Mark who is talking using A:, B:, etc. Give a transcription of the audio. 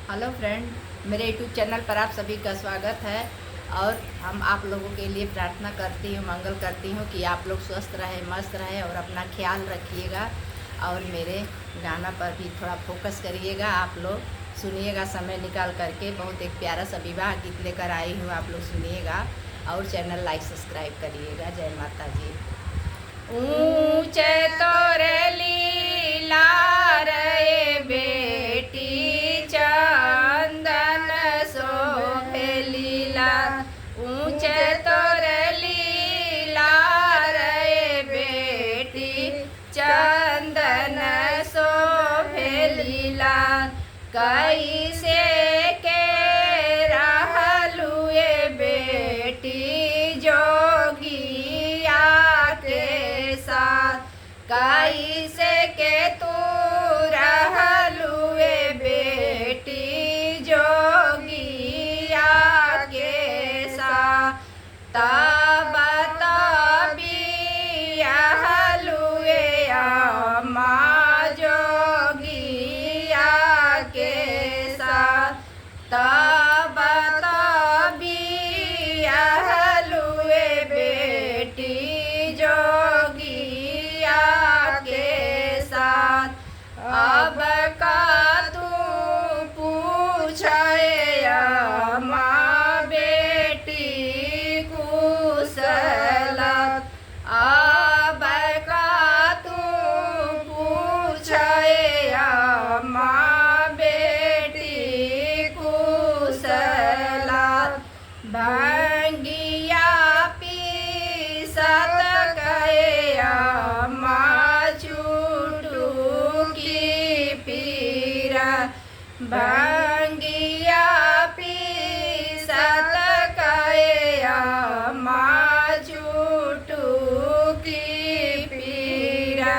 A: Hello friend, मेरे YouTube channel पर आप सभी का स्वागत है। और हम आप लोगों के लिए प्रार्थना करती हूँ, मंगल करती हूँ कि आप लोग स्वस्थ रहें, मस्त रहें और अपना ख्याल रखिएगा। और मेरे गाना पर भी थोड़ा फोकस करिएगा। आप लोग सुनिएगा समय निकाल करके। बहुत एक प्यारा सा विवाह गीत लेकर आई हूँ, आप लोग सुनिएगा और चैनल लाइक सब्सक्राइब करिएगा। जय माता जी। ऊँचे तोरे लीला रे बेटी चंदन शोभे लीला। ऊँचे तोरे लीला रे बेटी चंदन शोभे लीला। कैसे के रहलू ए बेटी जोगिया के साथ। कैसे के तू रहलू ए बेटी जोगिया के साथ। तब बियाहलू ए अम्मा जोगिया के साथ। तब बियाहलू ए बेटी जोगिया के साथ। अब का तू पूछे अम्मा बेटी कुशलत। अब का तू पूछे अम्मा बेटी कुशलत। भंगिया पीसत गए अम्मा चुटकी पीरा। भंगिया पीसत गए अम्मा चुटकी पीरा।